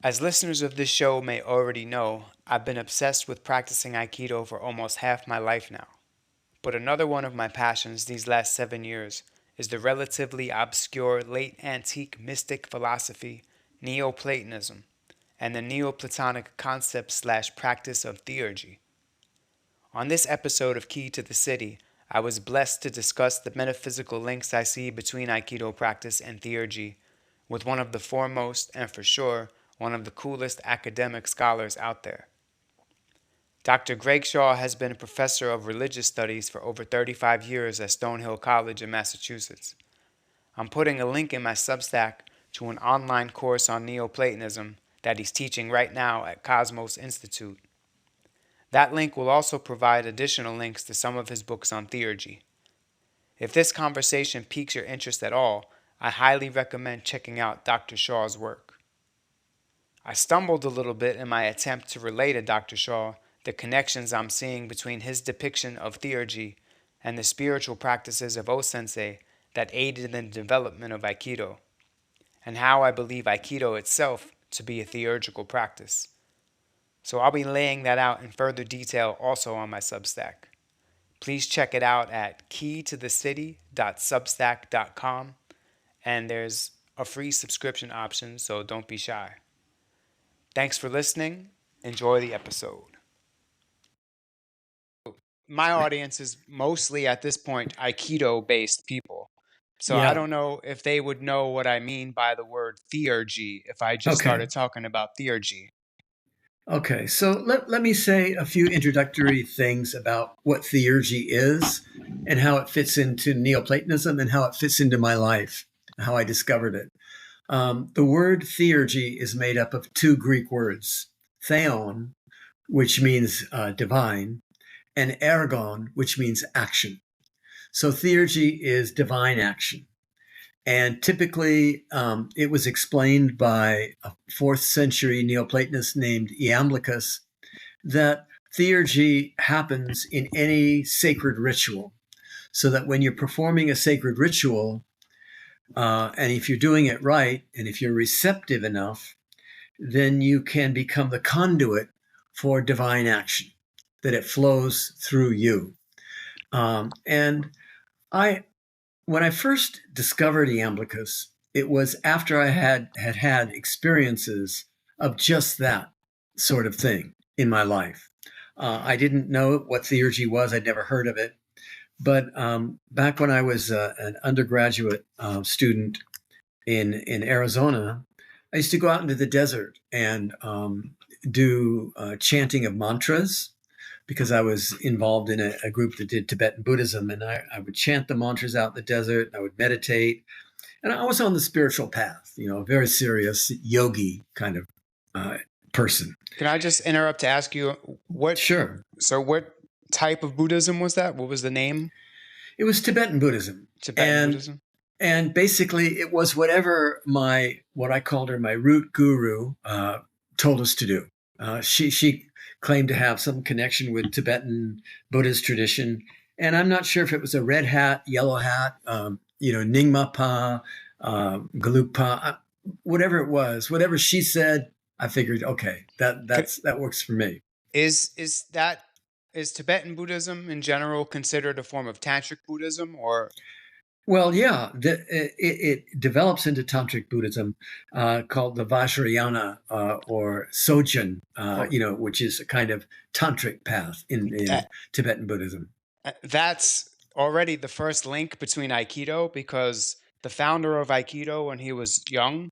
As listeners of this show may already know, I've been obsessed with practicing Aikido for almost half my life now. But another one of my passions these last 7 years is the relatively obscure late antique mystic philosophy, Neoplatonism, and the Neoplatonic concept slash practice of Theurgy. On this episode of Key to the City, I was blessed to discuss the metaphysical links I see between Aikido practice and Theurgy with one of the foremost, and for sure, one of the coolest academic scholars out there. Dr. Greg Shaw has been a professor of religious studies for over 35 years at Stonehill College in Massachusetts. I'm putting a link in my Substack to an online course on Neoplatonism that he's teaching right now at Cosmos Institute. That link will also provide additional links to some of his books on theurgy. If this conversation piques your interest at all, I highly recommend checking out Dr. Shaw's work. I stumbled a little bit in my attempt to relay to Dr. Shaw the connections I'm seeing between his depiction of theurgy and the spiritual practices of O-sensei that aided in the development of Aikido, and how I believe Aikido itself to be a theurgical practice. So I'll be laying that out in further detail also on my Substack. Please check it out at keytothecity.substack.com, and there's a free subscription option, so don't be shy. Thanks for listening. Enjoy the episode. My audience is mostly at this point Aikido-based people. So I don't know if they would know what I mean by the word theurgy if I just started talking about theurgy. Okay, so let me say a few introductory things about what theurgy is and how it fits into Neoplatonism and how it fits into my life, how I discovered it. The word theurgy is made up of two Greek words, theon, which means divine, and ergon, which means action. So theurgy is divine action. And typically, it was explained by a 4th century Neoplatonist named Iamblichus that theurgy happens in any sacred ritual. So that when you're performing a sacred ritual, and if you're doing it right, and if you're receptive enough, then you can become the conduit for divine action, that it flows through you. And when I first discovered Iamblichus, it was after I had experiences of just that sort of thing in my life. I didn't know what theurgy was. I'd never heard of it. But back when I was an undergraduate student in Arizona, I used to go out into the desert and do chanting of mantras, because I was involved in a group that did Tibetan Buddhism, and I would chant the mantras out in the desert, and I would meditate, and I was on the spiritual path, a very serious yogi kind of person. Can I just interrupt to ask you what? Sure. So what type of Buddhism was that? What was the name? It was Tibetan Buddhism. Buddhism. And basically, it was whatever what I called her my root guru told us to do. She claimed to have some connection with Tibetan Buddhist tradition. And I'm not sure if it was a red hat, yellow hat, Nyingma Pa, Gelug Pa, whatever it was, whatever she said, I figured, okay, that works for me. Is Tibetan Buddhism in general considered a form of tantric Buddhism, or? Well, yeah, it develops into tantric Buddhism called the Vajrayana or Sojun, which is a kind of tantric path in Tibetan Buddhism. That's already the first link between Aikido, because the founder of Aikido, when he was young,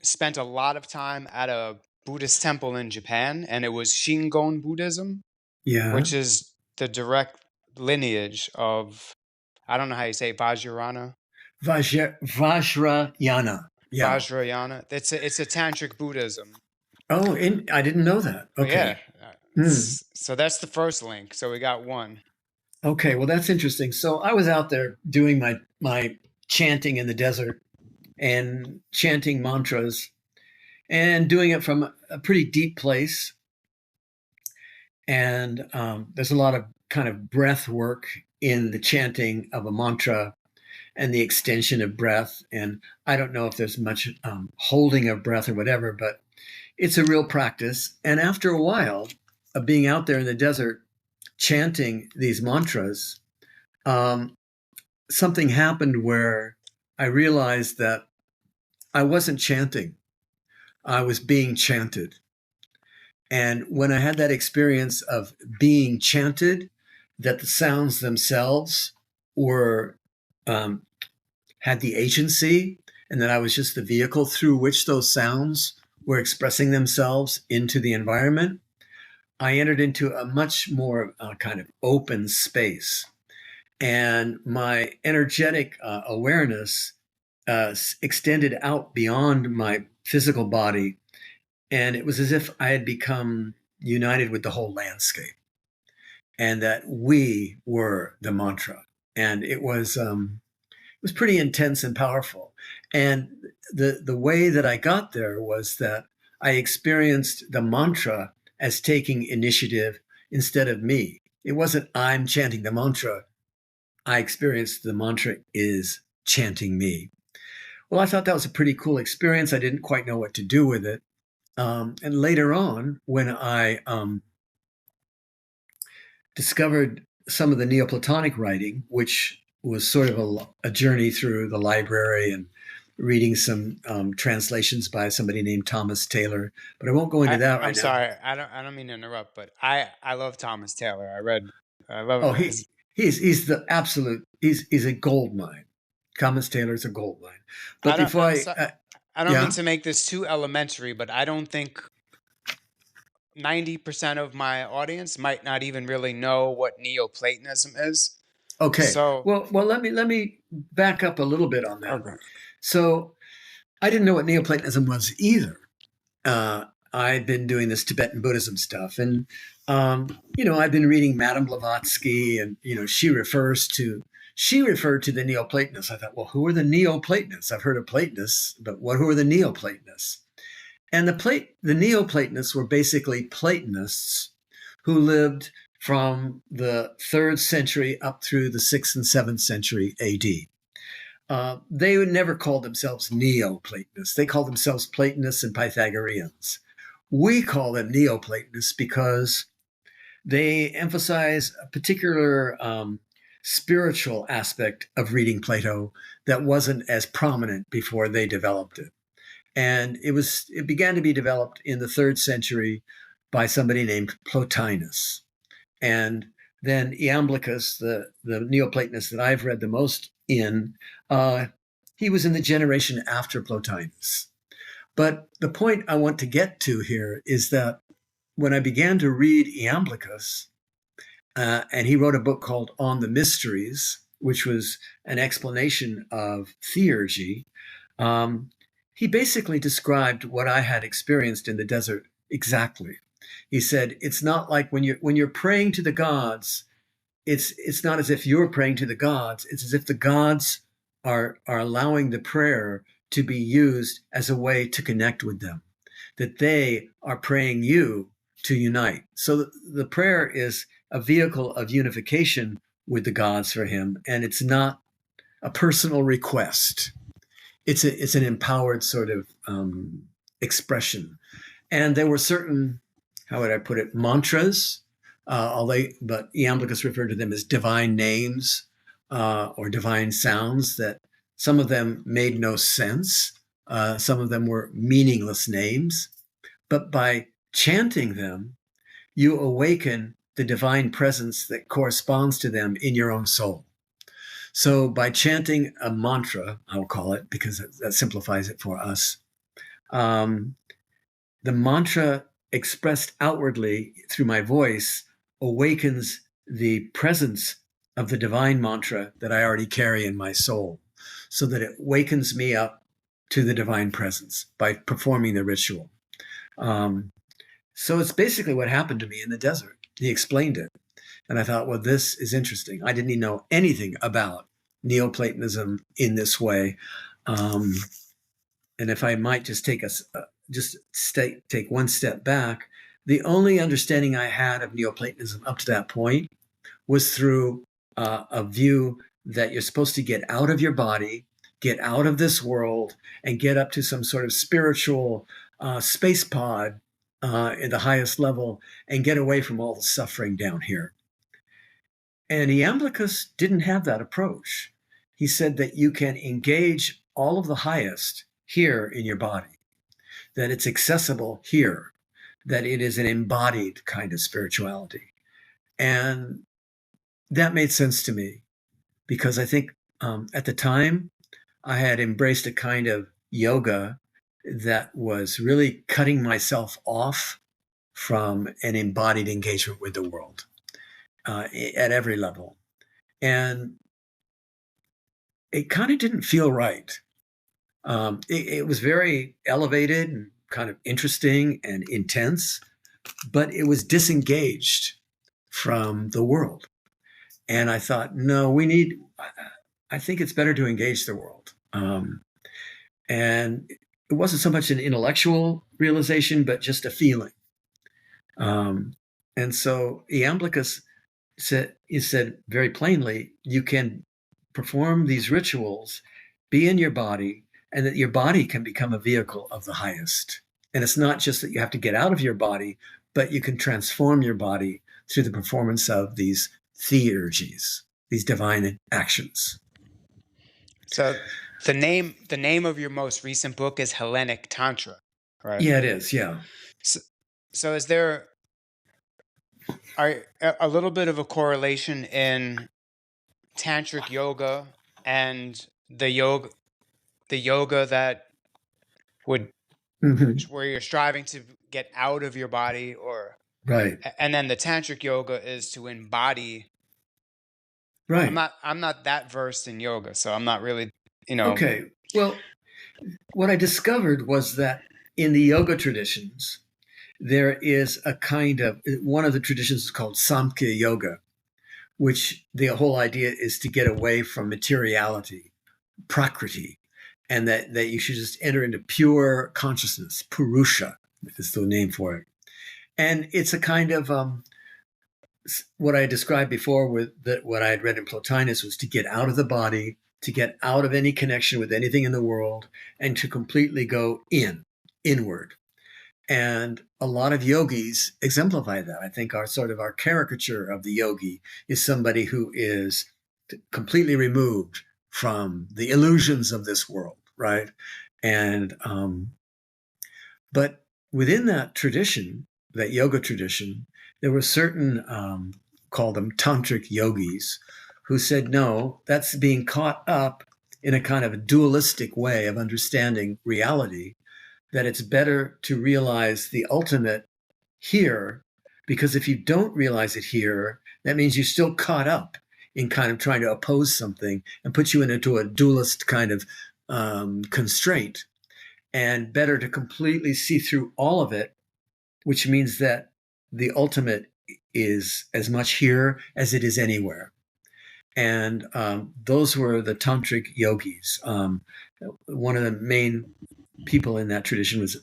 spent a lot of time at a Buddhist temple in Japan, and it was Shingon Buddhism, which is the direct lineage of, I don't know how you say it, Vajrayana. Vajrayana. Yeah. Vajrayana. It's a tantric Buddhism. Oh, I didn't know that. Okay. Yeah. So that's the first link. So we got one. Okay, well, that's interesting. So I was out there doing my chanting in the desert and chanting mantras and doing it from a pretty deep place. And there's a lot of kind of breath work in the chanting of a mantra. and the extension of breath. And I don't know if there's much holding of breath or whatever, but it's a real practice. And after a while of being out there in the desert chanting these mantras, um, something happened where I realized that I wasn't chanting, I was being chanted. And when I had that experience of being chanted, that the sounds themselves were um, had the agency, and that I was just the vehicle through which those sounds were expressing themselves into the environment, I entered into a much more kind of open space. And my energetic awareness extended out beyond my physical body. And it was as if I had become united with the whole landscape, and that we were the mantra. And it was pretty intense and powerful. And the way that I got there was that I experienced the mantra as taking initiative instead of me. It wasn't I'm chanting the mantra. I experienced the mantra is chanting me. Well, I thought that was a pretty cool experience. I didn't quite know what to do with it. And later on, when I discovered some of the Neoplatonic writing, which was sort of a journey through the library and reading some translations by somebody named Thomas Taylor. But I won't go into that I'm right now. sorry. I don't mean to interrupt, but I love Thomas Taylor. I love Oh, his. he's the absolute he's a gold mine. Thomas Taylor's a gold mine. But before I'm sorry. I don't mean yeah, to make this too elementary, but I don't think 90% of my audience might not even really know what Neoplatonism is. okay. So, Well, let me back up a little bit on that. okay. So I didn't know what Neoplatonism was either. I'd been doing this Tibetan Buddhism stuff, and I've been reading Madame Blavatsky, and she referred to the Neoplatonists. I thought, well, who are the Neoplatonists? I've heard of Platonists, but who are the Neoplatonists? And the Neoplatonists were basically Platonists who lived from the third century up through the sixth and seventh century AD. They would never call themselves Neoplatonists. They called themselves Platonists and Pythagoreans. We call them Neoplatonists because they emphasize a particular spiritual aspect of reading Plato that wasn't as prominent before they developed it. And it began to be developed in the third century by somebody named Plotinus. And then Iamblichus, the Neoplatonist that I've read the most in, he was in the generation after Plotinus. But the point I want to get to here is that when I began to read Iamblichus, and he wrote a book called On the Mysteries, which was an explanation of Theurgy, he basically described what I had experienced in the desert exactly. He said, it's not like when you're praying to the gods, it's not as if you're praying to the gods. It's as if the gods are allowing the prayer to be used as a way to connect with them, that they are praying you to unite. So the prayer is a vehicle of unification with the gods for him, and it's not a personal request. It's an empowered sort of expression. And there were certain, how would I put it, mantras, but Iamblichus referred to them as divine names or divine sounds, that some of them made no sense. Some of them were meaningless names. But by chanting them, you awaken the divine presence that corresponds to them in your own soul. So by chanting a mantra, I'll call it, because that simplifies it for us, um, the mantra expressed outwardly through my voice awakens the presence of the divine mantra that I already carry in my soul, so that it wakens me up to the divine presence by performing the ritual. So it's basically what happened to me in the desert. He explained it. And I thought, well, this is interesting. I didn't even know anything about Neoplatonism in this way. And if I might just take one step back, the only understanding I had of Neoplatonism up to that point was through a view that you're supposed to get out of your body, get out of this world, and get up to some sort of spiritual space pod at the highest level and get away from all the suffering down here. And Iamblichus didn't have that approach. He said that you can engage all of the highest here in your body, that it's accessible here, that it is an embodied kind of spirituality. And that made sense to me because I think at the time I had embraced a kind of yoga that was really cutting myself off from an embodied engagement with the world at every level. And it kind of didn't feel right. It was very elevated and kind of interesting and intense, but it was disengaged from the world. And I thought, no, I think it's better to engage the world. And it wasn't so much an intellectual realization, but just a feeling. And so Iamblichus said very plainly, you can perform these rituals, be in your body, and that your body can become a vehicle of the highest. And it's not just that you have to get out of your body, but you can transform your body through the performance of these theurgies, these divine actions. So the name of your most recent book is Hellenic Tantra, right? Yeah, it is. Yeah. So, so is there a little bit of a correlation in tantric yoga and the yoga that would Mm-hmm. where you're striving to get out of your body, or Right. and then the tantric yoga is to embody. I'm Right. not I'm not that versed in yoga, so I'm not really, you know. Okay. Well, what I discovered was that in the yoga traditions, there is a kind of one of the traditions is called Samkhya Yoga, which the whole idea is to get away from materiality, prakriti, and that you should just enter into pure consciousness. Purusha is the name for it. And it's a kind of what I described before with what I had read in Plotinus was to get out of the body, to get out of any connection with anything in the world, and to completely go inward. And a lot of yogis exemplify that. I think our caricature of the yogi is somebody who is completely removed from the illusions of this world, right? And but within that tradition, that yoga tradition, there were certain call them tantric yogis who said, no, that's being caught up in a kind of a dualistic way of understanding reality, that it's better to realize the ultimate here, because if you don't realize it here, that means you're still caught up in kind of trying to oppose something and put you into a dualist kind of constraint. And better to completely see through all of it, which means that the ultimate is as much here as it is anywhere. And those were the tantric yogis. One of the main people in that tradition was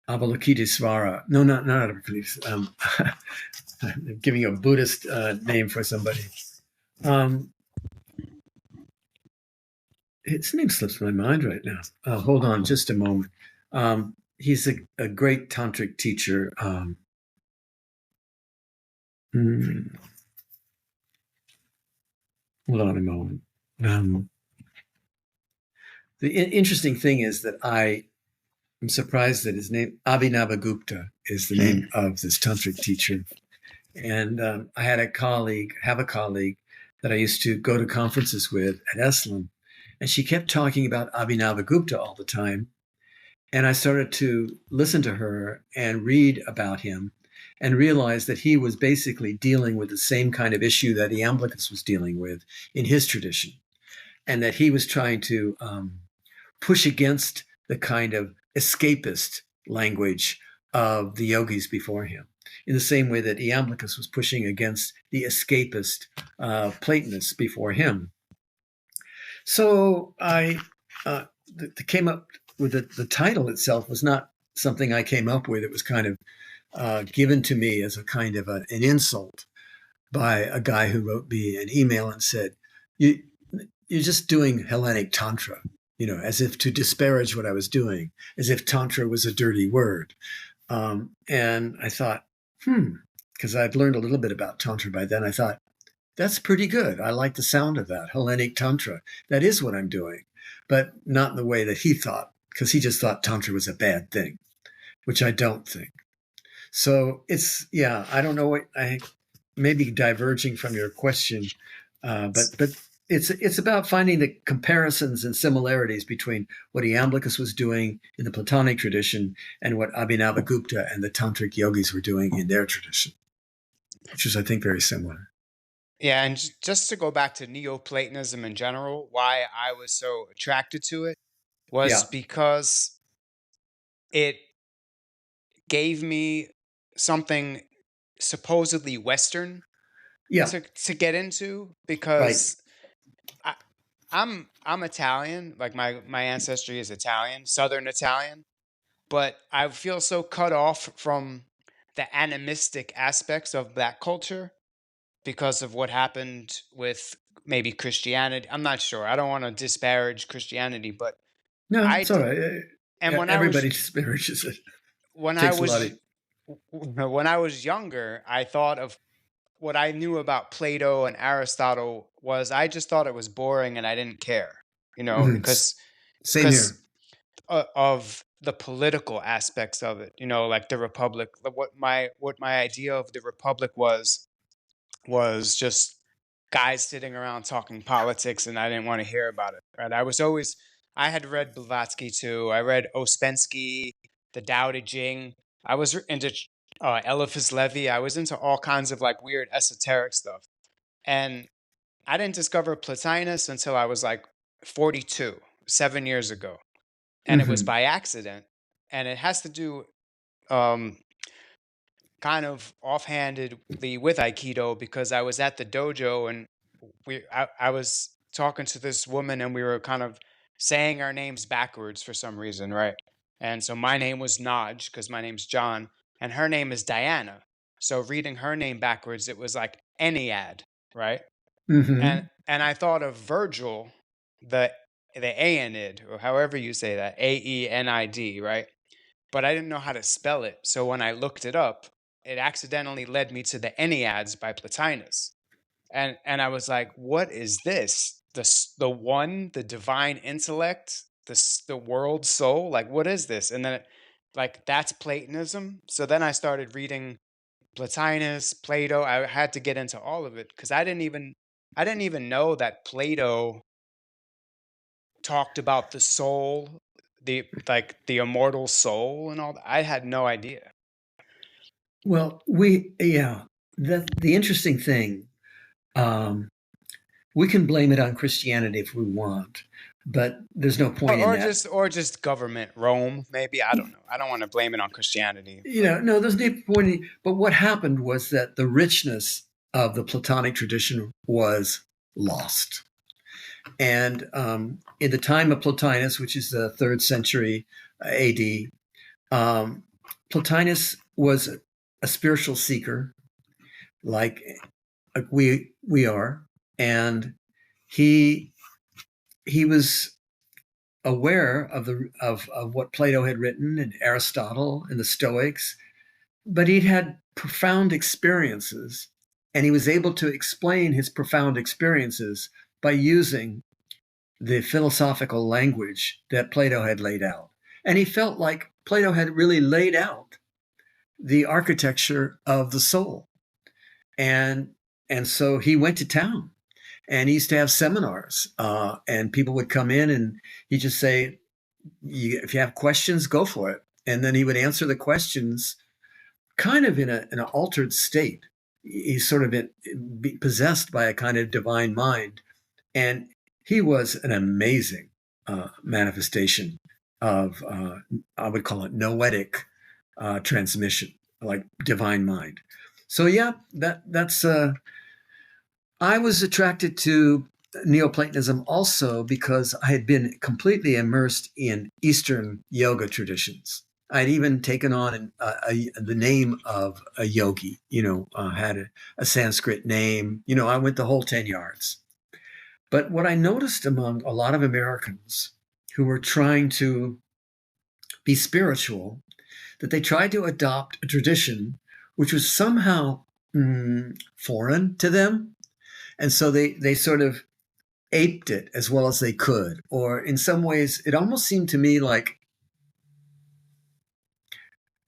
Avalokitesvara. No, not Avalokitesvara. I'm giving a Buddhist name for somebody. His name slips my mind right now. Hold on just a moment. He's a great tantric teacher. Hold on a moment. The interesting thing is that I'm surprised that his name, Abhinavagupta, is the name of this tantric teacher. And I have a colleague that I used to go to conferences with at Esalen. And she kept talking about Abhinavagupta all the time. And I started to listen to her and read about him and realized that he was basically dealing with the same kind of issue that Iamblichus was dealing with in his tradition. And that he was trying to push against the kind of escapist language of the yogis before him, in the same way that Iamblichus was pushing against the escapist Platonists before him. So I came up with the title itself was not something I came up with. It was kind of given to me as a kind of an insult by a guy who wrote me an email and said, you you're just doing Hellenic Tantra, as if to disparage what I was doing, as if Tantra was a dirty word. And I thought, because I'd learned a little bit about Tantra by then, I thought, that's pretty good. I like the sound of that, Hellenic Tantra. That is what I'm doing, but not in the way that he thought, because he just thought Tantra was a bad thing, which I don't think. So yeah, I don't know what I may be diverging from your question, but it's about finding the comparisons and similarities between what Iamblichus was doing in the Platonic tradition and what Abhinavagupta and the Tantric yogis were doing in their tradition, which is, I think, very similar. Yeah, and just to go back to Neoplatonism in general, why I was so attracted to it was Yeah, because it gave me something supposedly Western yeah, to get into right. because I, I'm Italian, like my ancestry is Italian, Southern Italian, but I feel so cut off from the animistic aspects of that culture because of what happened with maybe Christianity. I'm not sure. I don't want to disparage Christianity, but No, I it's all d- right. and Everybody disparages it. when I Takes a lot was of. when I was younger, I thought of what I knew about Plato and Aristotle was I just thought it was boring and I didn't care, Mhm. Same because here. of the political aspects of it, like the republic. What my idea of the republic was just guys sitting around talking politics, and I didn't want to hear about it. Right? I had read Blavatsky too. I read Ouspensky, the Tao Te Ching. I was into Eliphas Levi. I was into all kinds of like weird esoteric stuff, and I didn't discover Plotinus until I was like 42, 7 years ago, and it was Hmm. by accident. And it has to do um, kind of offhandedly with Aikido because I was at the dojo and I was talking to this woman and we were kind of saying our names backwards for some reason, right? And so my name was Naj because my name's John, and her name is Diana. So reading her name backwards, it was like Ennead, right? And Hmm. and I thought of Virgil, the Aeneid, or however you say that, Aenid, right? But I didn't know how to spell it. So when I looked it up, it accidentally led me to the Enneads by Plotinus. And I was like, what is this? The one, the divine intellect, the world soul? Like, what is this? And then like that's Platonism. So then I started reading Plotinus, Plato. I had to get into all of it because I didn't even know that Plato talked about the soul, the immortal soul and all that. I had no idea. Well, yeah, the interesting thing, um, we can blame it on Christianity if we want, but there's no Or, point in or that. just or just government Rome, maybe. I don't know. I don't want to blame it on Christianity, but No, there's no point in. But what happened was that the richness of the Platonic tradition was lost. And in the time of Plotinus, which is the third century AD, um, Plotinus was a spiritual seeker, like we are, and he he was aware of what Plato had written and Aristotle and the Stoics, but he'd had profound experiences, and he was able to explain his profound experiences by using the philosophical language that Plato had laid out. And he felt like Plato had really laid out the architecture of the soul. And and so he went to town, and he used to have seminars, and people would come in, and he'd just say, if you have questions, go for it. And then he would answer the questions kind of in an altered state. He's sort of possessed by a kind of divine mind. And he was an amazing manifestation of, I would call it noetic transmission, like divine mind. So yeah, that's I was attracted to Neoplatonism also because I had been completely immersed in Eastern yoga traditions. I'd even taken on the name of a yogi, had a Sanskrit name. I went the whole 10 yards. But what I noticed among a lot of Americans who were trying to be spiritual, that they tried to adopt a tradition which was somehow foreign to them. And so they sort of aped it as well as they could. Or in some ways, it almost seemed to me like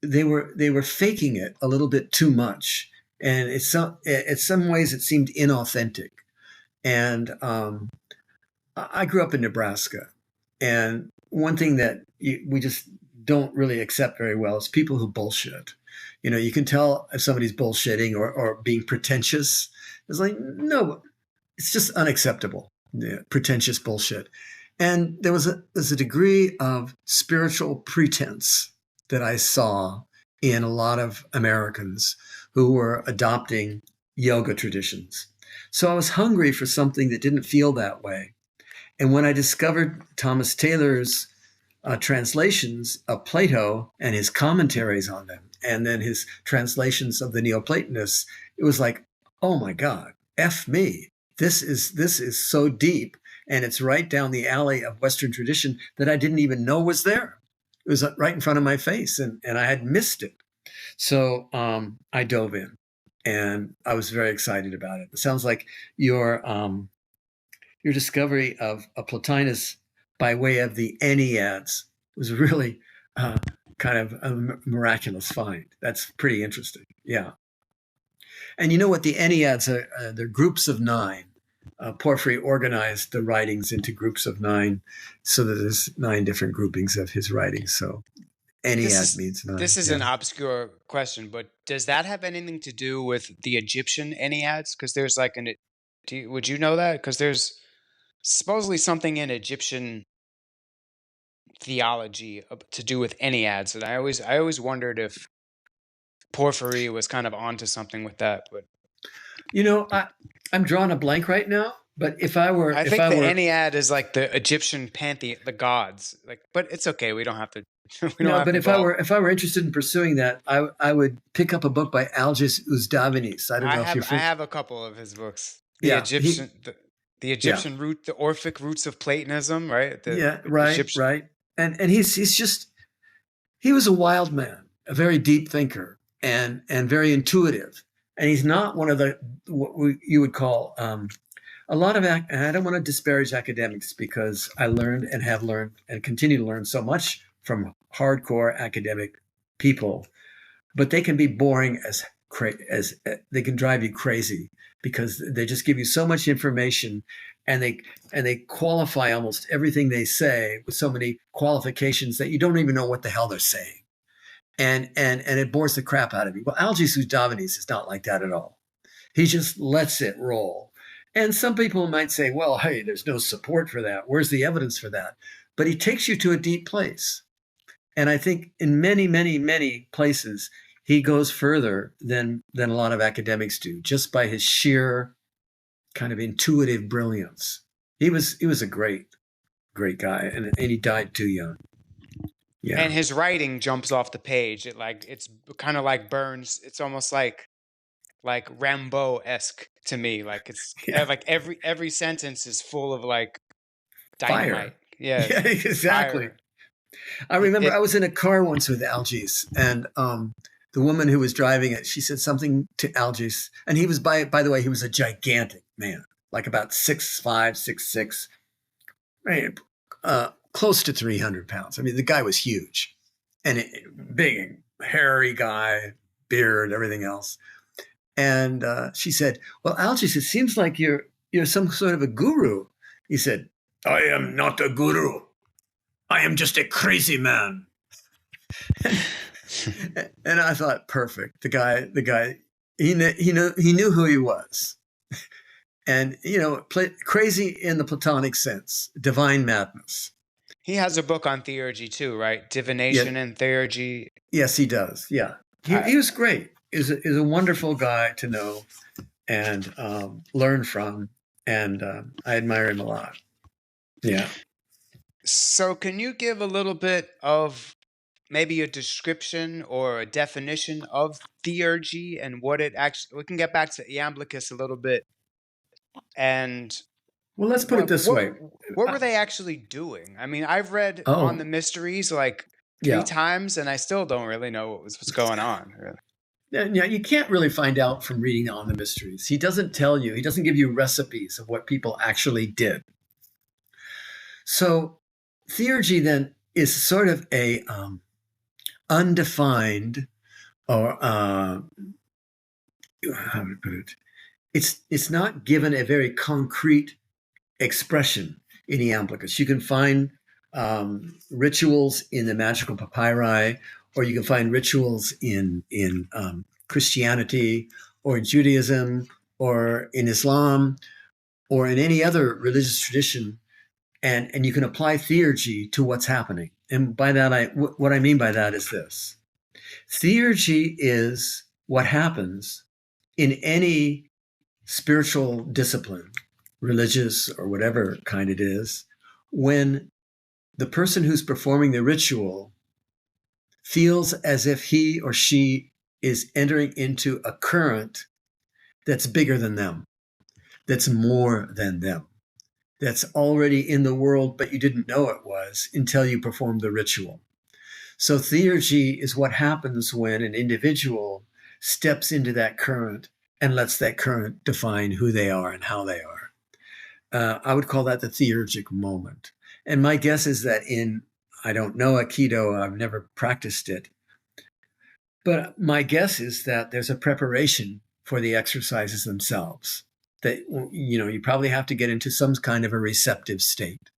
they were faking it a little bit too much. And in some ways, it seemed inauthentic. And I grew up in Nebraska, and one thing that we just don't really accept very well is people who bullshit. You can tell if somebody's bullshitting or being pretentious. It's like, no, it's just unacceptable. Yeah, pretentious bullshit. And there's a degree of spiritual pretense that I saw in a lot of Americans who were adopting yoga traditions. So I was hungry for something that didn't feel that way. And when I discovered Thomas Taylor's translations of Plato and his commentaries on them, and then his translations of the Neoplatonists, it was like, oh my God, F me. This is so deep, and it's right down the alley of Western tradition that I didn't even know was there. It was right in front of my face, and I had missed it. So I dove in, and I was very excited about it. It sounds like your discovery of Plotinus by way of the Enneads was really kind of a miraculous find. That's pretty interesting. Yeah. And you know what? The Enneads are they're groups of nine. Porphyry organized the writings into groups of nine so that there's nine different groupings of his writings. So This Ennead is means nine. this is Yeah. an obscure question, but does that have anything to do with the Egyptian Enneads? Because there's like would you know that? Because there's supposedly something in Egyptian theology to do with Enneads, and I always wondered if Porphyry was kind of onto something with that. But I'm drawing a blank right now. But I if think I the were Ennead is like the Egyptian pantheon, the gods. Like, but it's okay. We don't have to. We don't no, have but to dwell. if I were interested in pursuing that, I would pick up a book by Algis Uzdavenis. I don't I know if you're have I familiar. have a couple of his books. The Yeah, Egyptian the yeah, Egyptian root, the Orphic roots of Platonism, right? The yeah, right, Egyptian. right. And he's just he was a wild man, a very deep thinker, and very intuitive. And he's not one of the you would call a lot of and I don't want to disparage academics because I learned and have learned and continue to learn so much from hardcore academic people, but they can be boring as they can drive you crazy because they just give you so much information, and they qualify almost everything they say with so many qualifications that you don't even know what the hell they're saying, and it bores the crap out of you. Well, Algis Udavanis is not like that at all. He just lets it roll. And some people might say, well, hey, there's no support for that. Where's the evidence for that? But he takes you to a deep place. And I think in many, many, many places, he goes further than a lot of academics do, just by his sheer kind of intuitive brilliance. He was a great guy, and he died too young. Yeah, And his writing jumps off the page. It's kind of like Burns. It's almost like Rambo esque to me. Like it's yeah, like every sentence is full of like dynamite. fire. Yeah, Yeah, exactly. fire. I remember I It was in a car once with Algis, and the woman who was driving it, she said something to Algis, and he was by the way, he was a gigantic man, like about 6'5", 6'6", right, close to 300 pounds. I mean, the guy was huge, and big, hairy guy, beard, everything else. And she said, "Well, Algis, it seems like you're some sort of a guru." He said, "I am not a guru. I am just a crazy man." And I thought, perfect. The guy, he knew who he was, and crazy in the Platonic sense, divine madness. He has a book on theurgy too, right? Yeah, Divination and theurgy. yes, he does. Yeah, I, he was great. Is a wonderful guy to know and learn from, and I admire him a lot. Yeah. so, can you give a little bit of maybe a description or a definition of theurgy and what it actually? We can get back to Iamblichus a little bit and Well, let's put it What this what way. what were Uh, they actually doing? I mean, I've read on the oh, mysteries like three yeah. times, and I still don't really know what's going on. Really. Yeah, you can't really find out from reading on the mysteries. He doesn't tell you, he doesn't give you recipes of what people actually did. So, theurgy then is sort of a undefined, or how to put it, it's not given a very concrete expression in Iamblichus. You can find rituals in the magical papyri, or you can find rituals in Christianity, or in Judaism, or in Islam, or in any other religious tradition, and you can apply theurgy to what's happening. And by that, what I mean by that is this: theurgy is what happens in any spiritual discipline, religious or whatever kind it is, when the person who's performing the ritual feels as if he or she is entering into a current that's bigger than them, that's more than them, that's already in the world, but you didn't know it was until you performed the ritual. So theurgy is what happens when an individual steps into that current and lets that current define who they are and how they are. I would call that the theurgic moment. And my guess is that I don't know Aikido, I've never practiced it, but my guess is that there's a preparation for the exercises themselves. That, you probably have to get into some kind of a receptive state.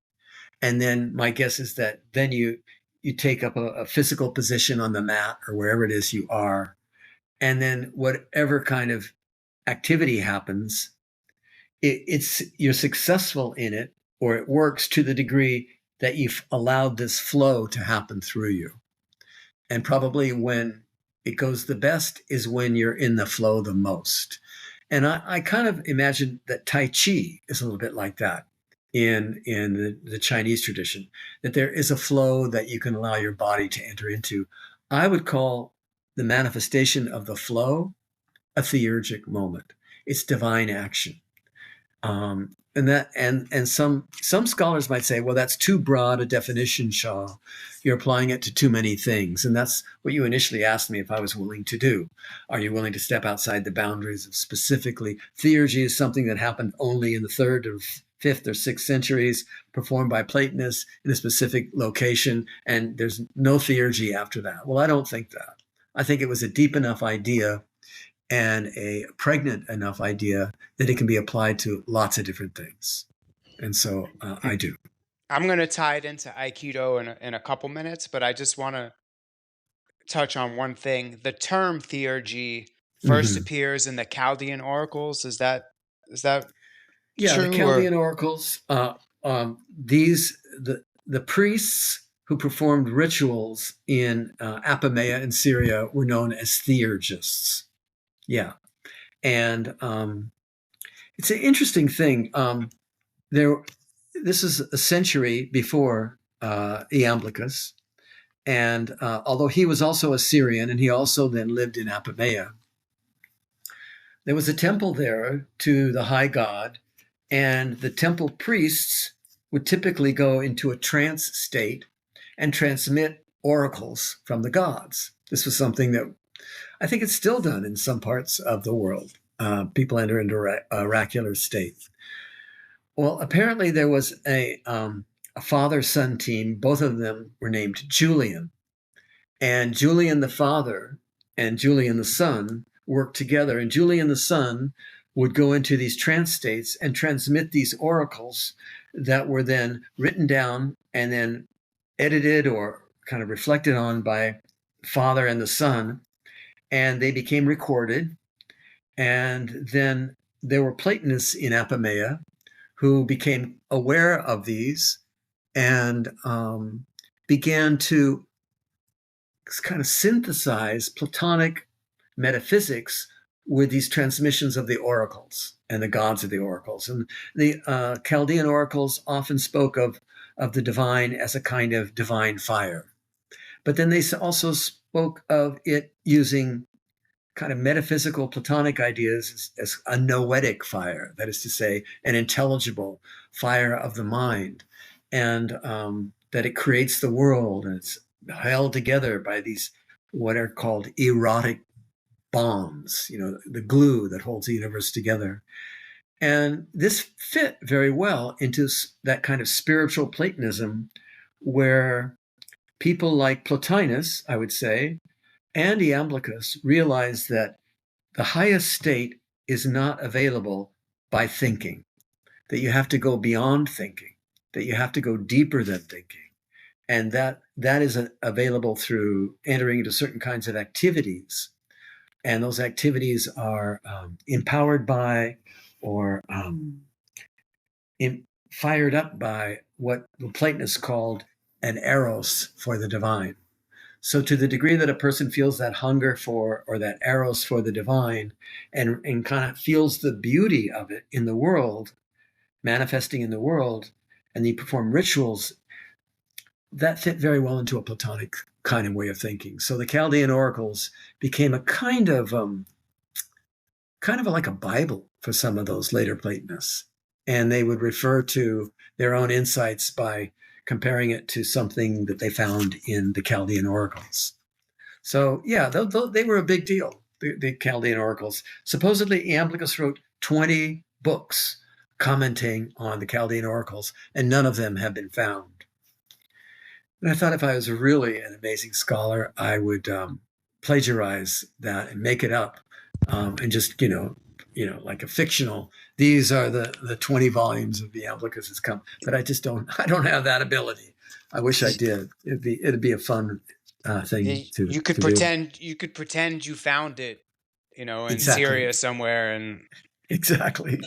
And then my guess is that then you take up a physical position on the mat or wherever it is you are. And then whatever kind of activity happens, it's you're successful in it, or it works to the degree that you've allowed this flow to happen through you. And probably when it goes the best is when you're in the flow the most. And I kind of imagine that Tai Chi is a little bit like that in the Chinese tradition, that there is a flow that you can allow your body to enter into. I would call the manifestation of the flow a theurgic moment. It's divine action. And some scholars might say, well, that's too broad a definition, Shaw. You're applying it to too many things. And that's what you initially asked me if I was willing to do. Are you willing to step outside the boundaries of specifically theurgy is something that happened only in the 3rd or 5th or 6th centuries, performed by Platonists in a specific location, and there's no theurgy after that? Well, I don't think that. I think it was a deep enough idea and a pregnant enough idea that it can be applied to lots of different things. And so I do. I'm going to tie it into Aikido in a couple minutes, but I just want to touch on one thing. The term theurgy first Mm-hmm. appears in the Chaldean oracles. Is that Yeah, the true or Chaldean oracles, the priests who performed rituals in Apamea in Syria were known as theurgists. Yeah. And it's an interesting thing. This is a century before Iamblichus. And although he was also a Syrian and he also then lived in Apamea, there was a temple there to the high god, and the temple priests would typically go into a trance state and transmit oracles from the gods. This was something that I think it's still done in some parts of the world. People enter into a oracular state. Well, apparently there was a father-son team. Both of them were named Julian. And Julian the father and Julian the son worked together. And Julian the son would go into these trance states and transmit these oracles that were then written down and then edited or kind of reflected on by father and the son. And they became recorded. And then there were Platonists in Apamea who became aware of these and began to kind of synthesize Platonic metaphysics with these transmissions of the oracles and the gods of the oracles. And the Chaldean oracles often spoke of the divine as a kind of divine fire. But then they also spoke of it using kind of metaphysical Platonic ideas as a noetic fire, that is to say, an intelligible fire of the mind, and that it creates the world and it's held together by these what are called erotic bonds, the glue that holds the universe together. And this fit very well into that kind of spiritual Platonism where people like Plotinus, I would say, and Iamblichus realized that the highest state is not available by thinking, that you have to go beyond thinking, that you have to go deeper than thinking. And that is available through entering into certain kinds of activities. And those activities are empowered by or fired up by what the Platonists called an eros for the divine. So to the degree that a person feels that hunger for or that eros for the divine and kind of feels the beauty of it in the world, manifesting in the world, and they perform rituals, that fit very well into a Platonic kind of way of thinking. So the Chaldean oracles became a kind of like a Bible for some of those later Platonists. And they would refer to their own insights by comparing it to something that they found in the Chaldean oracles. So, yeah, they were a big deal, the Chaldean oracles. Supposedly, Iamblichus wrote 20 books commenting on the Chaldean oracles, and none of them have been found. And I thought if I was really an amazing scholar, I would plagiarize that and make it up and just, like a fictional. These are the 20 volumes of the Iamblichus has come, but I don't have that ability. I wish I did. It'd be a fun thing to You could do. pretend you found it, in Exactly. Syria somewhere, and Exactly.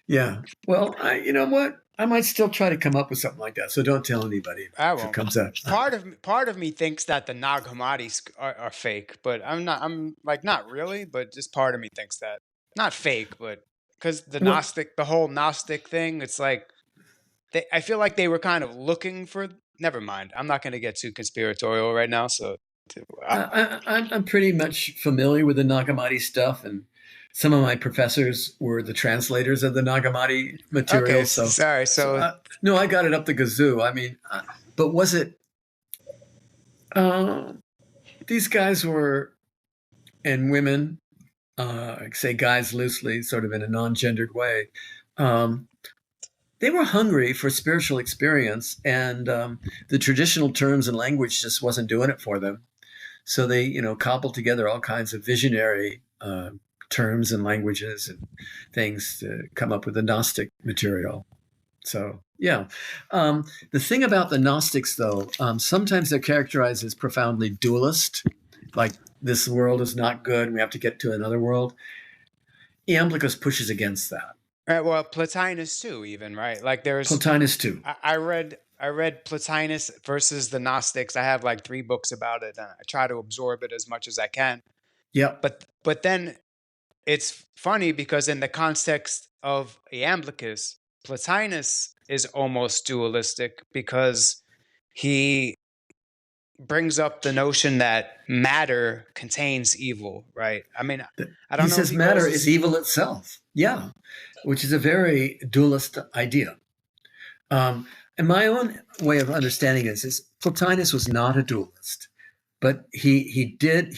Yeah. Well, you know what? I might still try to come up with something like that. So don't tell anybody I if it won't. comes up. Part of me thinks that the Nag Hammadis are fake, but I'm not. I'm like not really, but just part of me thinks that not fake, but because Well, the whole Gnostic thing, it's like I feel like they were kind of looking for. Never mind. I'm not going to get too conspiratorial right now. So, I'm pretty much familiar with the Nagamati stuff, and some of my professors were the translators of the Nagamati okay. material. So, Sorry. so So, no, I got it up the gazoo. I mean, but was it? Uh, these guys were and women, I say guys loosely, sort of in a non-gendered way. Um, they were hungry for spiritual experience, and the traditional terms and language just wasn't doing it for them. So they, cobbled together all kinds of visionary terms and languages and things to come up with the Gnostic material. So, yeah. The thing about the Gnostics, though, sometimes they're characterized as profoundly dualist, like this world is not good, we have to get to another world. Iamblichus pushes against that. well, Plotinus too, even right. Like there's, Plotinus, too. I read Plotinus versus the Gnostics. I have like 3 books about it, and I try to absorb it as much as I can. Yep. But then it's funny because in the context of Iamblichus, Plotinus is almost dualistic because he brings up the notion that matter contains evil, right? I mean, I He don't know if says he goes matter as is evil itself. Yeah. Which is a very dualist idea. And my own way of understanding this is Plotinus was not a dualist, but he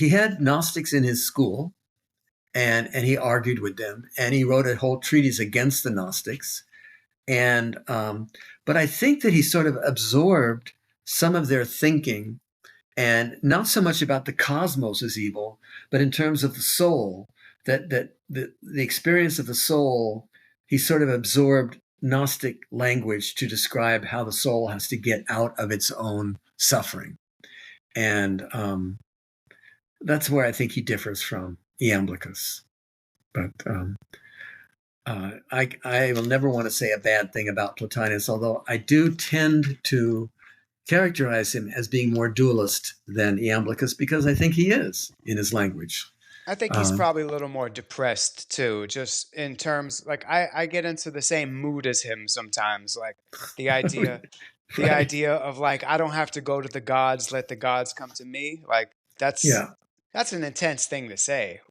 had Gnostics in his school, and he argued with them, and he wrote a whole treatise against the Gnostics. And but I think that he sort of absorbed some of their thinking, and not so much about the cosmos as evil, but in terms of the soul, that the experience of the soul, he sort of absorbed Gnostic language to describe how the soul has to get out of its own suffering. And that's where I think he differs from Iamblichus. But I will never want to say a bad thing about Plotinus, although I do tend to characterize him as being more dualist than Iamblichus because I think he is in his language. I think he's probably a little more depressed too, just in terms like I get into the same mood as him sometimes. Like the idea the Right. idea of like I don't have to go to the gods, let the gods come to me. Like Yeah. that's an intense thing to say.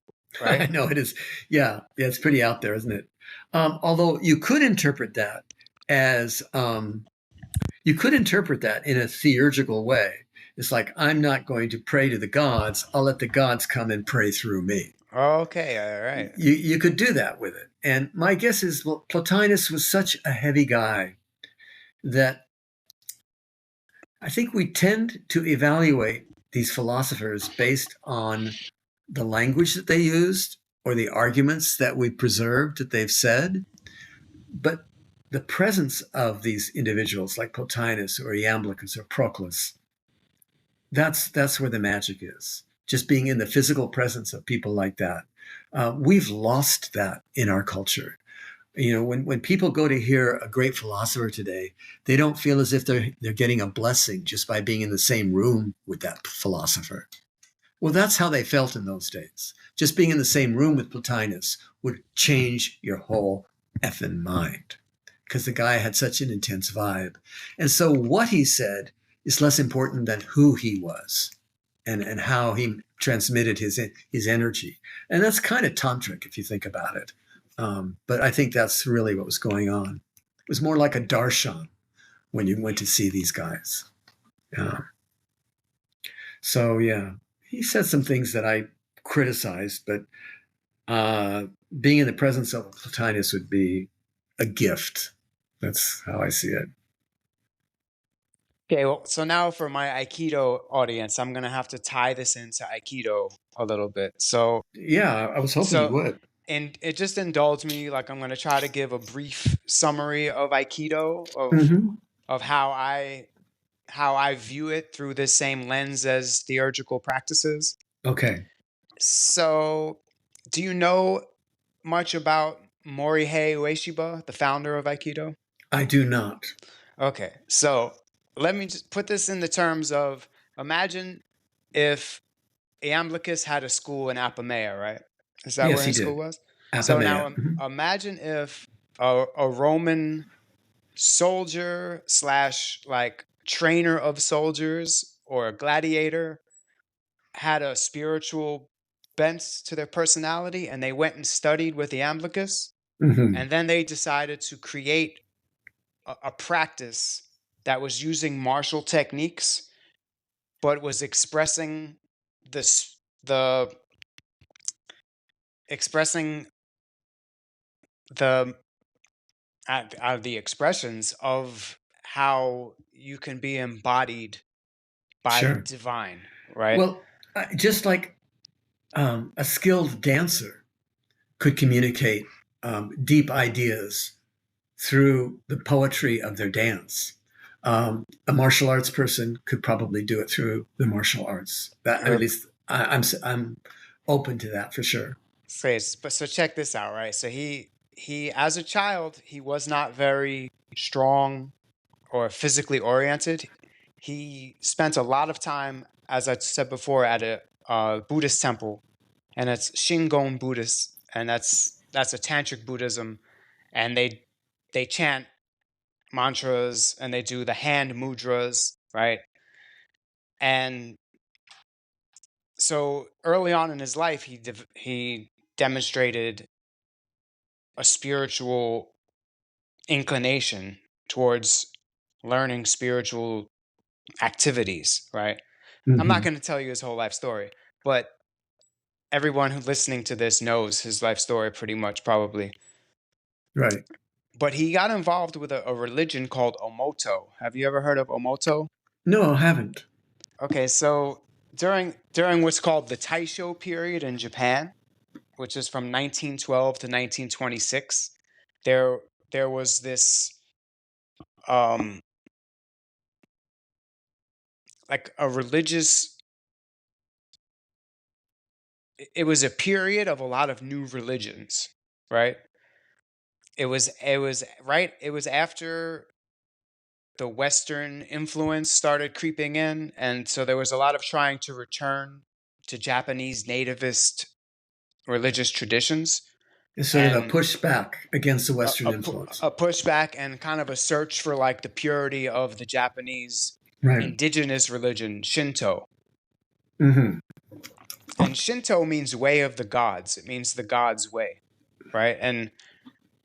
right? I know it is. Yeah, yeah, it's pretty out there, isn't it? Although you could interpret that as you could interpret that in a theurgical way. It's like, I'm not going to pray to the gods. I'll let the gods come and pray through me. Okay, all right. You could do that with it. And my guess is, well, Plotinus was such a heavy guy that I think we tend to evaluate these philosophers based on the language that they used or the arguments that we preserved that they've said. But the presence of these individuals like Plotinus or Iamblichus or Proclus, that's where the magic is. Just being in the physical presence of people like that. We've lost that in our culture. When people go to hear a great philosopher today, they don't feel as if they're getting a blessing just by being in the same room with that philosopher. Well, that's how they felt in those days. Just being in the same room with Plotinus would change your whole effing mind because the guy had such an intense vibe. And so what he said is less important than who he was and how he transmitted his energy. And that's kind of tantric if you think about it. But I think that's really what was going on. It was more like a darshan when you went to see these guys. So yeah, he said some things that I criticized, but being in the presence of Plotinus would be a gift. That's how I see it. Okay, well, so now for my Aikido audience, I'm gonna have to tie this into Aikido a little bit. Yeah, I was hoping you So, would. and it just indulge me, like I'm gonna try to give a brief summary of Aikido Mm-hmm. of how I view it through this same lens as theurgical practices. Okay. So, do you know much about Morihei Ueshiba, the founder of Aikido? I do not. Okay, so let me just put this in the terms of imagine if Iamblichus had a school in Apamea, right? Is that Yes, where he his school did. was? So now Apamea. Mm-hmm. imagine if a Roman soldier slash like trainer of soldiers or a gladiator had a spiritual bent to their personality and they went and studied with Iamblichus Mm-hmm. and then they decided to create a practice that was using martial techniques but was expressing this the expressing the the expressions of how you can be embodied by the Sure. divine, right? Well, just like a skilled dancer could communicate deep ideas through the poetry of their dance. A martial arts person could probably do it through the martial arts. That, at Or least I'm open to that for sure. phrase. But so check this out, right? So he as a child he was not very strong or physically oriented. He spent a lot of time, as I said before, at a Buddhist temple, and it's Shingon Buddhist, and that's a tantric Buddhism, and they chant mantras and they do the hand mudras, right? And so early on in his life, he demonstrated a spiritual inclination towards learning spiritual activities, right? I'm not Mm-hmm. going to tell you his whole life story, but everyone who's listening to this knows his life story pretty much, probably. Right. But he got involved with a religion called Omoto. Have you ever heard of Omoto? No, I haven't. Okay, so during what's called the Taisho period in Japan, which is from 1912 to 1926, there there was this um like a religious, it was a period of a lot of new religions, right? It was after the Western influence started creeping in, and so there was a lot of trying to return to Japanese nativist religious traditions It's sort of a and pushback against the Western influence. a pushback and kind of a search for like the purity of the Japanese Right. indigenous religion, Shinto. Mm-hmm. and Shinto means way of the gods. It means the gods' way, right? And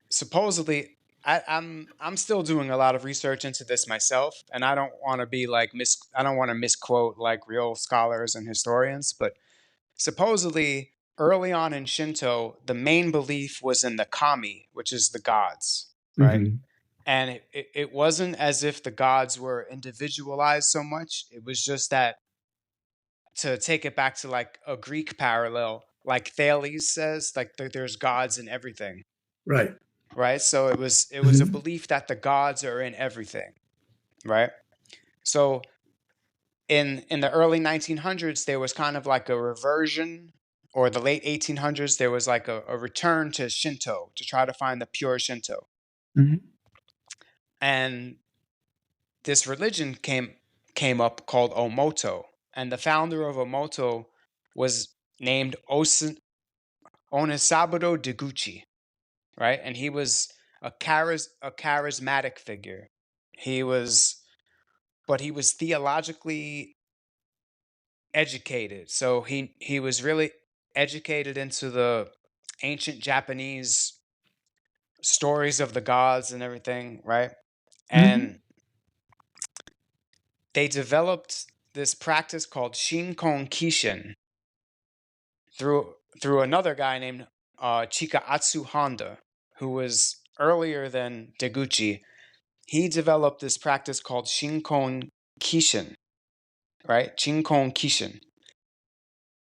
supposedly, I'm still doing a lot of research into this myself, and I don't want to be like I don't want to misquote like real scholars and historians, but supposedly early on in Shinto, the main belief was in the kami, which is the gods, right? Hmm. And it wasn't as if the gods were individualized so much. It was just that, to take it back to like a Greek parallel, like Thales says, like there's gods in everything, Right. right? So it was a Hmm. belief that the gods are in everything, right? So in the early 1900s, there was kind of like a reversion, or the late 1800s, there was like a return to Shinto to try to find the pure Shinto, Hmm. and this religion came up called Omoto, and the founder of Omoto was named Onisaburo Deguchi, right? And he was a charismatic figure. He was, but he was theologically educated. So he was really educated into the ancient Japanese stories of the gods and everything, right? Hmm. And they developed this practice called Shinkon Kishin through another guy named Chikaatsu Honda, who was earlier than Deguchi. He developed this practice called Shinkon Kishin, right? Shinkon Kishin.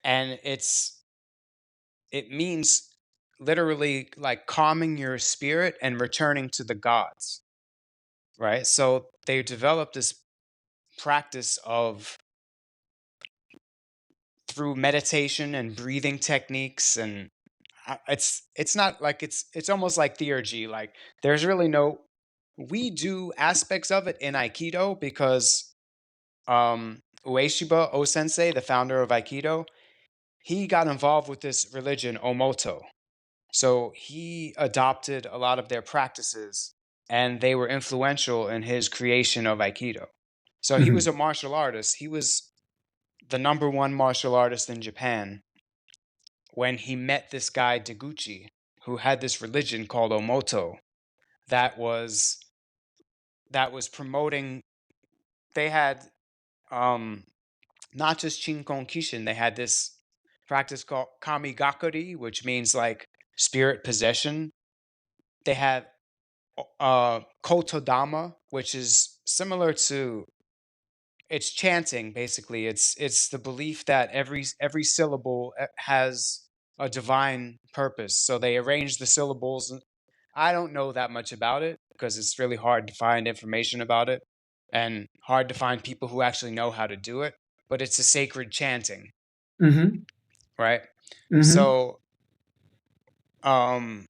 And it means literally like calming your spirit and returning to the gods, right? So they developed this practice of, through meditation and breathing techniques, and it's not like it's almost like theurgy. Like there's really no, we do aspects of it in Aikido because Ueshiba O-sensei, the founder of Aikido, he got involved with this religion Omoto. So he adopted a lot of their practices, and they were influential in his creation of Aikido. So he was Hmm. a martial artist. He was the number one martial artist in Japan when he met this guy Deguchi, who had this religion called Omoto that was promoting. They had um, not just Chinkon Kishin. They had this practice called Kamigakuri, which means like spirit possession. They had Kotodama, which is similar to, it's chanting basically. It's the belief that every syllable has a divine purpose. So they arrange the syllables. I don't know that much about it because it's really hard to find information about it and hard to find people who actually know how to do it. But it's a sacred chanting, Hmm. right? Hmm. So um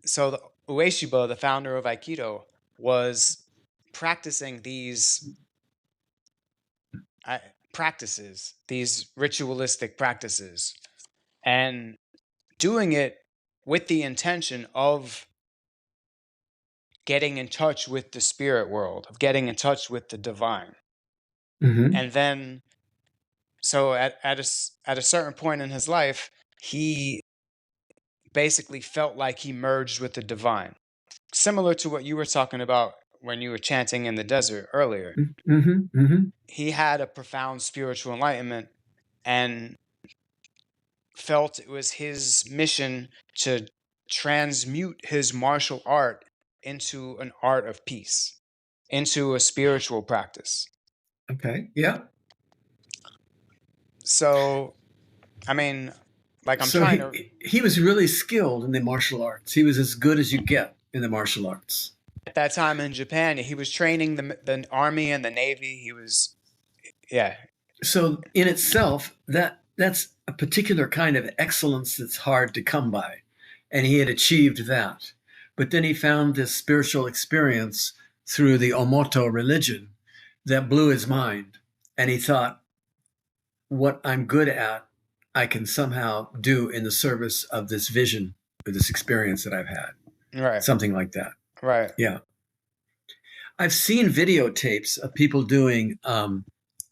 so the Ueshiba, the founder of Aikido, was practicing these uh, practices, these ritualistic practices, and doing it with the intention of getting in touch with the spirit world, of getting in touch with the divine. Hmm. And then, so at a certain point in his life, he basically felt like he merged with the divine, similar to what you were talking about when you were chanting in the desert earlier. Hmm. Hmm. He had a profound spiritual enlightenment and felt it was his mission to transmute his martial art into an art of peace, into a spiritual practice. Okay. Yeah. So, I mean, like I'm So trying to, he was really skilled in the martial arts. He was as good as you get in the martial arts. at that time in Japan, he was training the army and the navy. He was, yeah, So in itself, that's a particular kind of excellence that's hard to come by, and he had achieved that. But then he found this spiritual experience through the Omoto religion that blew his mind, and he thought, "What I'm good at, I can somehow do in the service of this vision or this experience that I've had." right, Something like that. right, Yeah. I've seen videotapes of people doing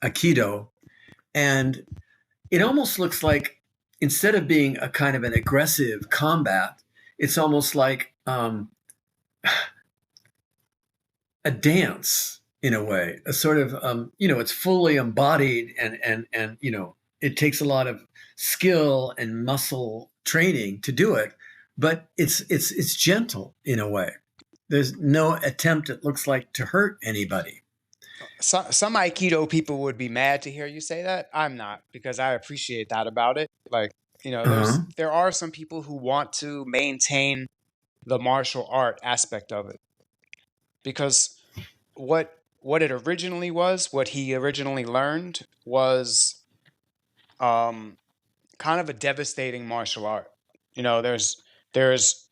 Aikido, and it almost looks like instead of being a kind of an aggressive combat, it's almost like a dance in a way, a sort of it's fully embodied and it takes a lot of skill and muscle training to do it, but it's gentle in a way. There's no attempt, it looks like, to hurt anybody. Some Aikido people would be mad to hear you say that. I'm not, because I appreciate that about it. Like, Uh-huh. there are some people who want to maintain the martial art aspect of it, because what it originally was, what he originally learned was um kind of a devastating martial art. There's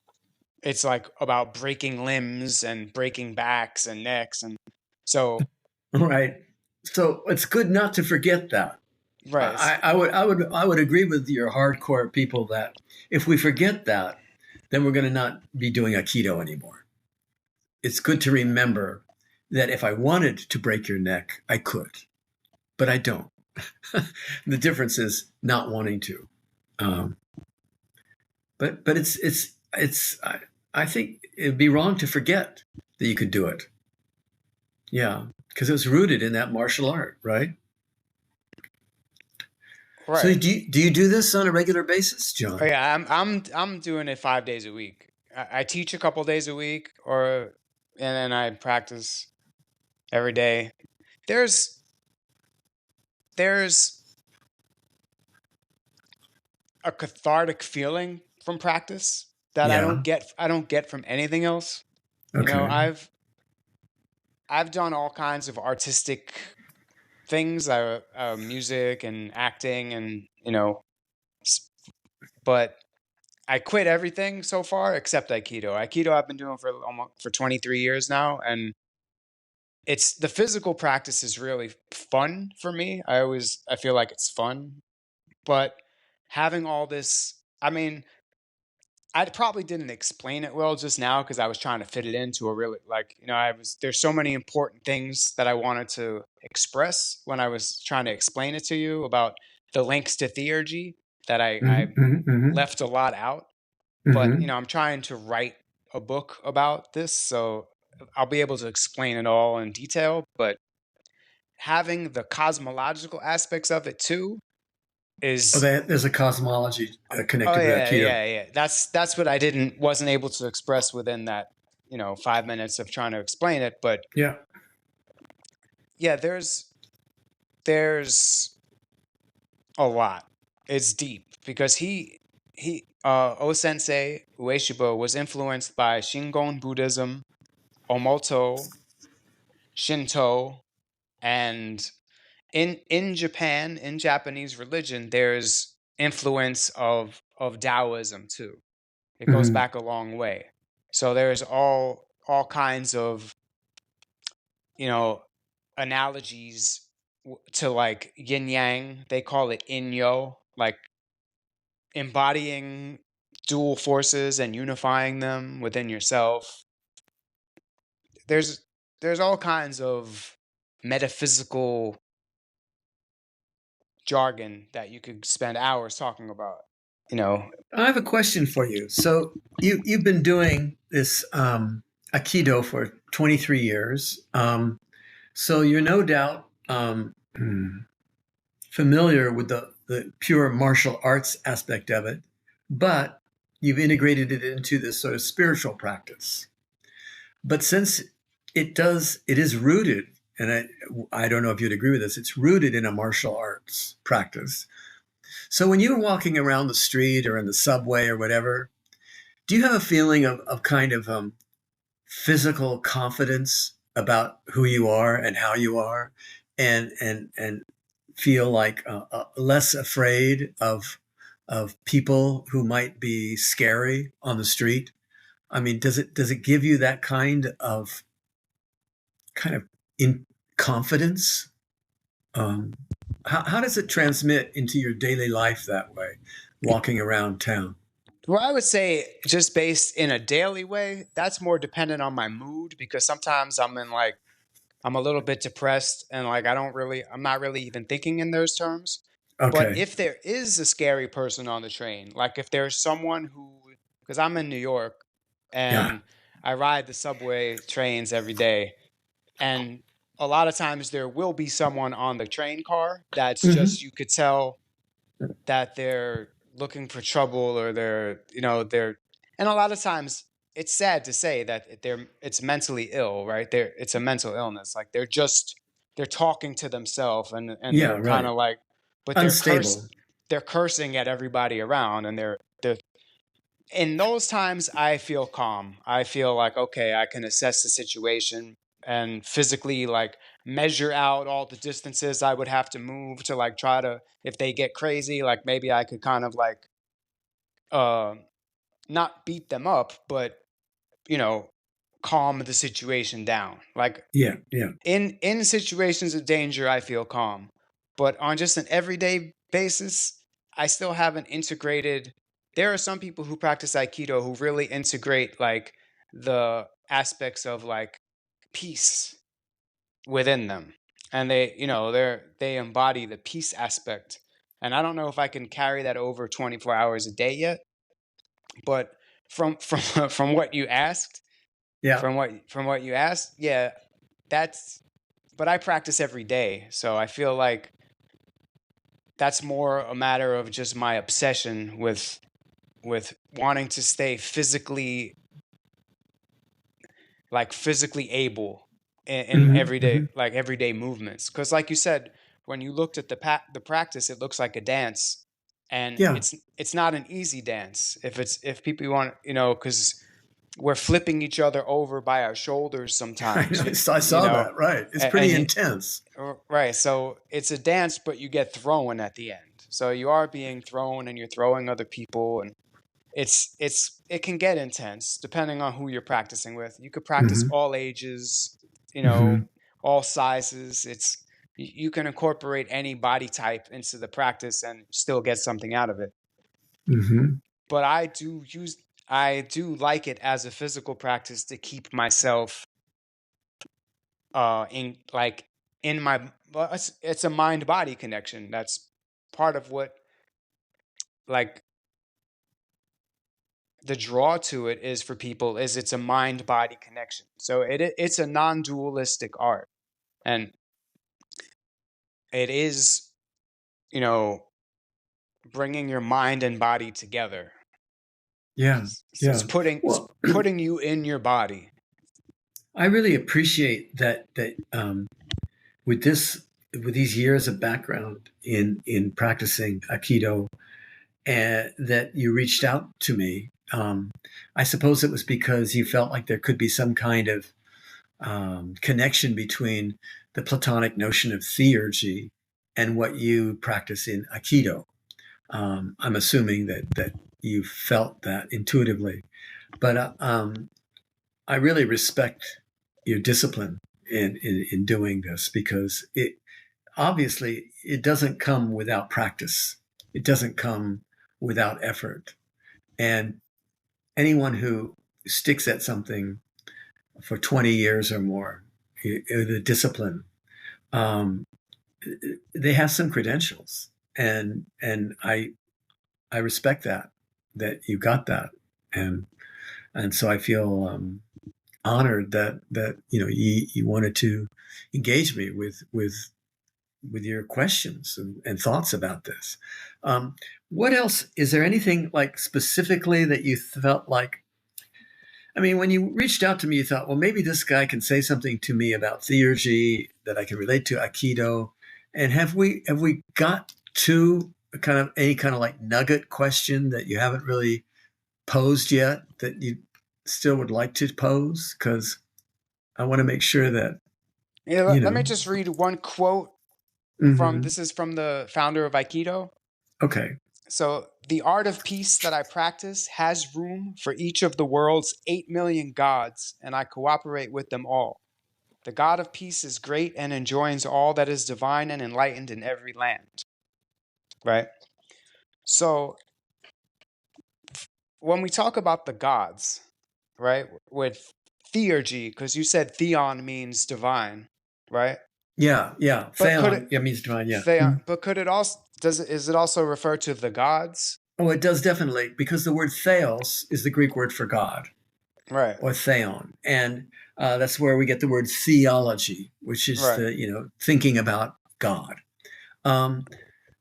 it's like about breaking limbs and breaking backs and necks, and so Right. So it's good not to forget that. right. I would agree with your hardcore people that if we forget that, then we're going to not be doing Aikido anymore. It's good to remember that if I wanted to break your neck, I could, but I don't. The difference is not wanting to. Um, but I think it'd be wrong to forget that you could do it. Yeah, because it was rooted in that martial art, right? So Right. do you do this on a regular basis, Oh John? yeah, I'm doing it 5 days a week. I teach a couple days a week, and then I practice every day. There's there's a cathartic feeling from practice that Yeah. I don't get from anything else. Okay. I've done all kinds of artistic things, music and acting, and but I quit everything so far except Aikido. Aikido I've been doing for 23 years now, and it's the physical practice is really fun for me. I feel like it's fun, but having all this, I mean, I probably didn't explain it well just now because I was trying to fit it into a really, like, there's so many important things that I wanted to express when I was trying to explain it to you about the links to theurgy, that I Mm-hmm, mm-hmm, left a lot out. But, mm-hmm. I'm trying to write a book about this, so I'll be able to explain it all in detail. But having the cosmological aspects of it too Oh, is, there's a cosmology oh connected with yeah, Aikido. yeah, yeah. That's what I didn't wasn't able to express within that 5 minutes of trying to explain it. But Yeah. yeah, there's a lot. It's deep because he O Sensei Ueshiba was influenced by Shingon Buddhism, Omoto, Shinto, and in Japan, in Japanese religion, there's influence of Taoism too. It goes Mm-hmm. back a long way. So there's all kinds of you know analogies to like yin yang. They call it inyo, like embodying dual forces and unifying them within yourself. There's there's all kinds of metaphysical jargon that you could spend hours talking about. You know, I have a question for you. So you've been doing this Aikido for 23 years. So you're no doubt familiar with the pure martial arts aspect of it, but you've integrated it into this sort of spiritual practice. But since it is rooted, and I don't know if you'd agree with this, it's rooted in a martial arts practice. So when you're walking around the street or in the subway or whatever, do you have a feeling of kind of physical confidence about who you are and how you are, and feel like less afraid of people who might be scary on the street? I mean, does it give you that kind of in confidence? Um, how does it transmit into your daily life that way, walking around town? well, I would say just based in a daily way, that's more dependent on my mood, because sometimes I'm a little bit depressed and like I'm not really even thinking in those terms. But Okay. if there is a scary person on the train, like if there's someone who, because I'm in New York Yeah. and I ride the subway trains every day, and a lot of times there will be someone on the train car that's Hmm. just, you could tell that they're looking for trouble, or they're, and a lot of times it's sad to say that it's mentally ill, right? It's a mental illness. Like they're talking to themselves, and Yeah. they're kind Right. of like, but Unstable. they're cursing at everybody around, and they're in those times I feel calm. I feel like, okay, I can assess the situation and physically like measure out all the distances I would have to move to like try to, if they get crazy, like maybe I could kind of like uh not beat them up, but you know, calm the situation down. Like Yeah. Yeah. in situations of danger, I feel calm, but on just an everyday basis, I still haven't integrated. There are some people who practice Aikido who really integrate like the aspects of like peace within them, and they embody the peace aspect. And I don't know if I can carry that over 24 hours a day yet, but from from what you asked, Yeah. from what you asked, yeah, that's, but I practice every day. So I feel like that's more a matter of just my obsession with wanting to stay physically, like physically able in Hmm. everyday, Hmm. like everyday movements. Because like you said, when you looked at the practice, it looks like a dance, and Yeah. it's not an easy dance. If people want, because we're flipping each other over by our shoulders I sometimes. know. I saw that. Right. It's pretty And intense. right. So it's a dance, but you get thrown at the end. So you are being thrown, and you're throwing other people, and it can get intense depending on who you're practicing with. You could practice Hmm. all ages, you know, Hmm. all sizes. You can incorporate any body type into the practice and still get something out of it. Hmm. But I do like it as a physical practice to keep myself in like in my, well, it's a mind body connection. That's part of what, like, the draw to it is for people, is it's a mind body connection. So it's a non-dualistic art, and it is, you know bringing your mind and body together. Yeah. It's Yeah. putting it's Well, putting you in your body. I really appreciate that with this with these years of background in practicing Aikido, and that you reached out to me. I suppose it was because you felt like there could be some kind of connection between the Platonic notion of theurgy and what you practice in Aikido. I'm assuming that you felt that intuitively, but I really respect your discipline in doing this, because it obviously it doesn't come without practice. It doesn't come without effort. And anyone who sticks at something for 20 years or more, the discipline, um, they have some credentials, and I respect that you got that, and and so I feel honored that you wanted to engage me with your questions and thoughts about this. Um, what else is there? Anything like specifically that you felt like, I mean, when you reached out to me, you thought, well, maybe this guy can say something to me about theurgy that I can relate to Aikido. And have we got to kind of any kind of like nugget question that you haven't really posed yet that you still would like to pose? Because I want to make sure that Yeah, you let me know. just read one quote from, Hmm. this is from the founder of Aikido. Okay. So, the art of peace that I practice has room for each of the world's 8 million gods, and I cooperate with them all. The God of peace is great and enjoins all that is divine and enlightened in every land. Right? So, when we talk about the gods, right, with theurgy, because you said theon means divine, right? Yeah. Yeah. But could it, Theon. Yeah, means divine. Yeah. theon, but could it also, is it also refer to the gods? Oh, it does definitely, because the word theos is the Greek word for God, Right. or theon, and that's where we get the word theology, which is Right. the thinking about God. Um,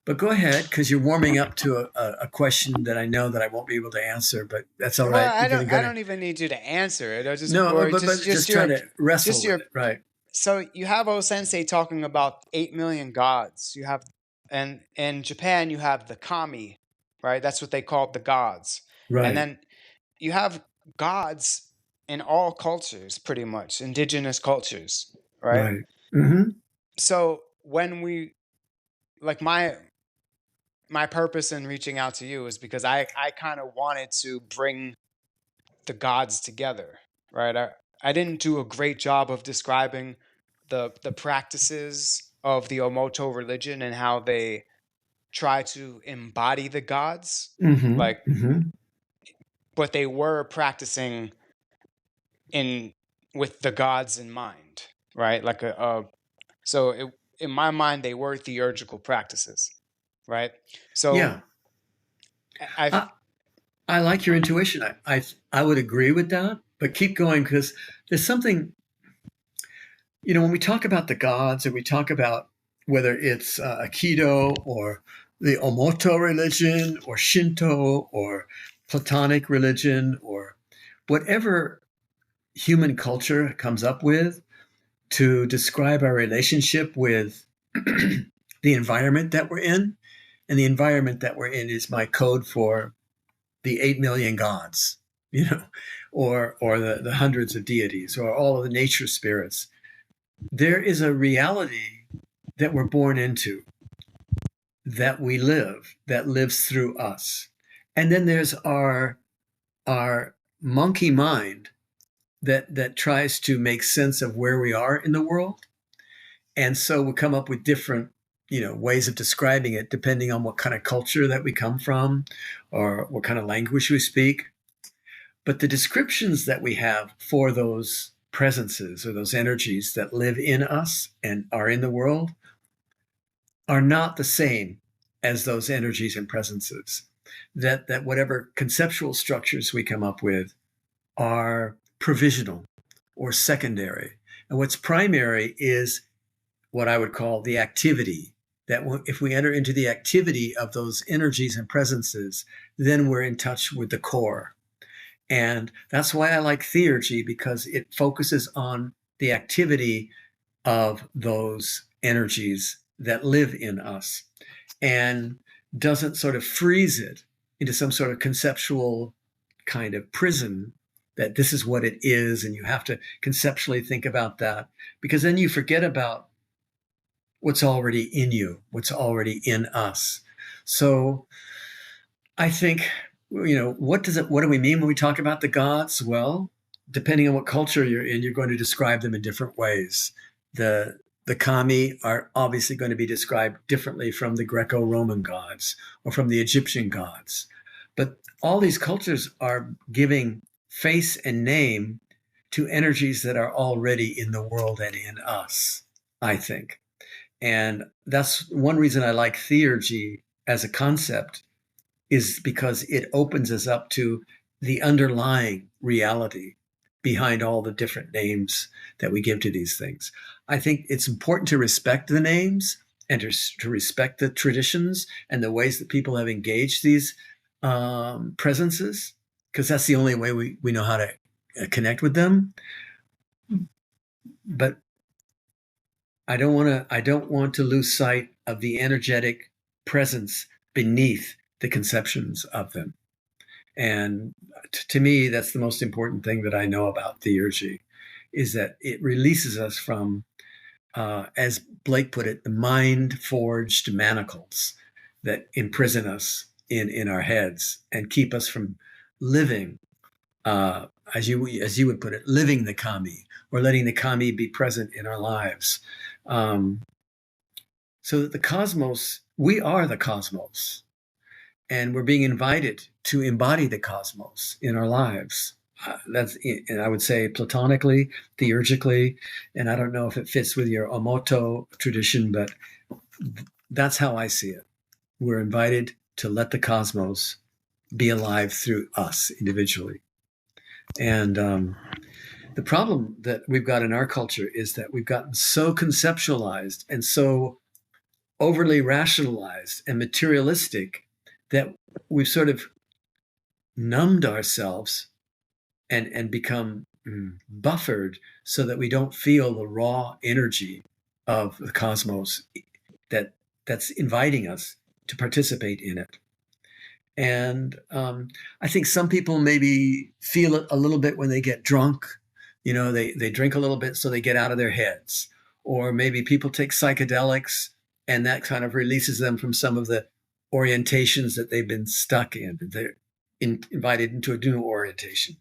but go ahead, because you're warming up to a question that I know that I won't be able to answer, but that's all Well, right. You're I gonna don't even need you to answer it. I just no, or but just just trying to just wrestle with your it, right? so you have O Sensei talking about 8 million gods. You have, and in Japan you have the kami, right? That's what they call the gods. And Right, then you have gods in all cultures, pretty much, indigenous cultures, right? right. Mm-hmm. So when we like my purpose in reaching out to you is because I kind of wanted to bring the gods together, right? I didn't do a great job of describing the practices of the Omoto religion and how they try to embody the gods, Mm-hmm. like, Mm-hmm. but they were practicing in with the gods in mind, right? Like so in my mind they were theurgical practices, right? So Yeah. I I, I like your intuition. I would agree with that, but keep going, because there's something, when we talk about the gods, and we talk about whether it's Aikido or the Omoto religion or Shinto or Platonic religion or whatever human culture comes up with to describe our relationship with the environment that we're in. And the environment that we're in is my code for the 8 million gods, you know, or the hundreds of deities, or all of the nature spirits. There is a reality that we're born into, that we live, that lives through us. And then there's our monkey mind that tries to make sense of where we are in the world. And so we come up with different, ways of describing it depending on what kind of culture that we come from or what kind of language we speak. But the descriptions that we have for those presences or those energies that live in us and are in the world are not the same as those energies and presences. That whatever conceptual structures we come up with are provisional or secondary. And what's primary is what I would call the activity. That if we enter into the activity of those energies and presences, then we're in touch with the core. And that's why I like theurgy, because it focuses on the activity of those energies that live in us and doesn't sort of freeze it into some sort of conceptual kind of prison that this is what it is. And you have to conceptually think about that, because then you forget about what's already in you, what's already in us. So I think, what do we mean when we talk about the gods? Well, depending on what culture you're in, you're going to describe them in different ways. The kami are obviously going to be described differently from the Greco-Roman gods or from the Egyptian gods. But all these cultures are giving face and name to energies that are already in the world and in us, I think. And that's one reason I like theurgy as a concept, is because it opens us up to the underlying reality behind all the different names that we give to these things. I think it's important to respect the names and to respect the traditions and the ways that people have engaged these presences, because that's the only way we know how to connect with them. But I don't want to lose sight of the energetic presence beneath the conceptions of them. And to me, that's the most important thing that I know about theurgy, is that it releases us from, as Blake put it, the mind-forged manacles that imprison us in our heads and keep us from living, as you would put it, living the kami, or letting the kami be present in our lives. Um, so that the cosmos, we are the cosmos, and we're being invited to embody the cosmos in our lives. And I would say platonically, theurgically, and I don't know if it fits with your Omoto tradition, but that's how I see it. we're invited to let the cosmos be alive through us individually. And the problem that we've got in our culture is that we've gotten so conceptualized and so overly rationalized and materialistic that we've sort of numbed ourselves and become buffered so that we don't feel the raw energy of the cosmos that's inviting us to participate in it. And I think some people maybe feel it a little bit when they get drunk. You know, they drink a little bit so they get out of their heads. Or maybe people take psychedelics and that kind of releases them from some of the orientations that they've been stuck in. They're invited into a new orientation.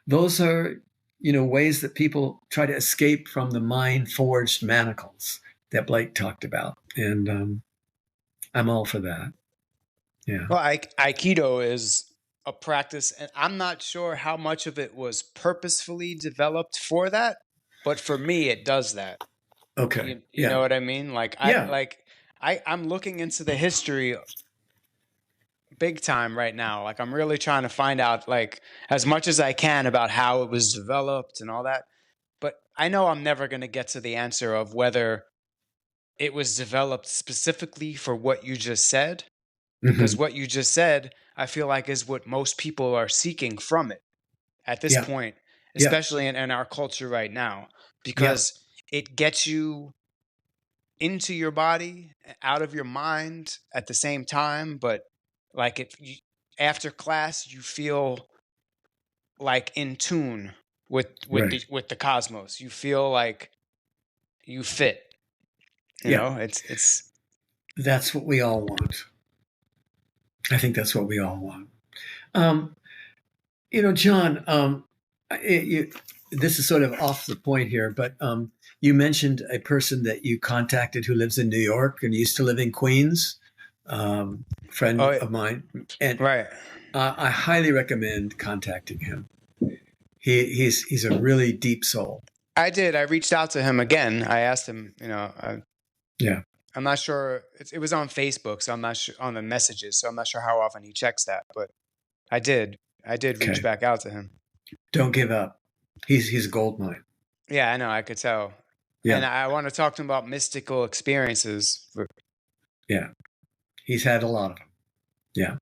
Those are, ways that people try to escape from the mind-forged manacles that Blake talked about. And I'm all for that. Yeah. Well, Aikido is a practice, and I'm not sure how much of it was purposefully developed for that, but for me, it does that. Okay. You know Yeah. what I mean? Yeah. I'm looking into the history big time right now. Like I'm really trying to find out like as much as I can about how it was developed and all that. But I know I'm never going to get to the answer of whether it was developed specifically for what you just said, because Mm-hmm. what you just said, I feel like is what most people are seeking from it at this Yeah. point, Yeah. especially in our culture right now, Yeah. because it gets you into your body, out of your mind at the same time. But like after class, you feel like in tune Right. with the cosmos. You feel like you fit. You Yeah. know, it's That's what we all want. I think that's what we all want. Um, John, this is sort of off the point here, but you mentioned a person that you contacted who lives in New York and used to live in Queens, friend oh of mine, and right. I highly recommend contacting him. He's a really deep soul. I did. I reached out to him again. I asked him. Yeah. I'm not sure. It was on Facebook, so I'm not sure on the messages. So I'm not sure how often he checks that. But I did. I did reach Okay. back out to him. Don't give up. He's a gold mine. Yeah, I know. I could tell. And Yeah. I want to talk to him about mystical experiences. Yeah. He's had a lot of them. Yeah.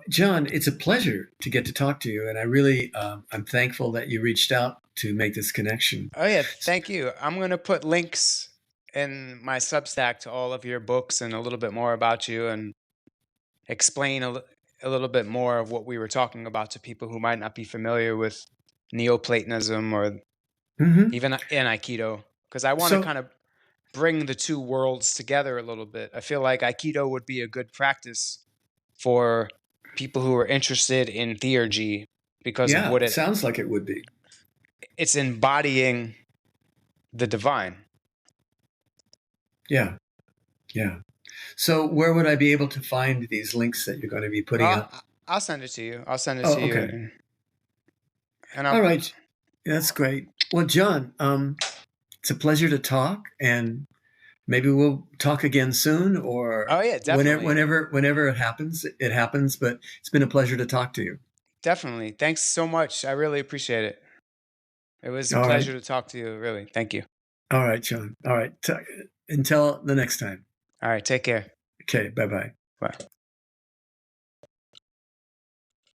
John, it's a pleasure to get to talk to you, and I really I'm thankful that you reached out to make this connection. Oh yeah, thank you. I'm going to put links in my Substack to all of your books and a little bit more about you and explain a little bit more of what we were talking about to people who might not be familiar with Neoplatonism or Mm-hmm. even in Aikido, because I want to So kind of bring the two worlds together a little bit. I feel like Aikido would be a good practice for people who are interested in theurgy because of yeah, what sounds like it would be. it's embodying the divine. Yeah, yeah. So where would I be able to find these links that you're going to be putting Well, up? I'll send it to you. I'll send it Oh, to you, okay. and All I'll. right. That's great. Well, John, it's a pleasure to talk, and maybe we'll talk again soon, or Oh yeah, whenever, definitely, whenever it happens, it happens. But it's been a pleasure to talk to you. definitely. Thanks so much. I really appreciate it. It was a All right. pleasure to talk to you. Really, thank you. All right, John. All right. Until the next time. All right, take care. Okay. Bye bye. Bye.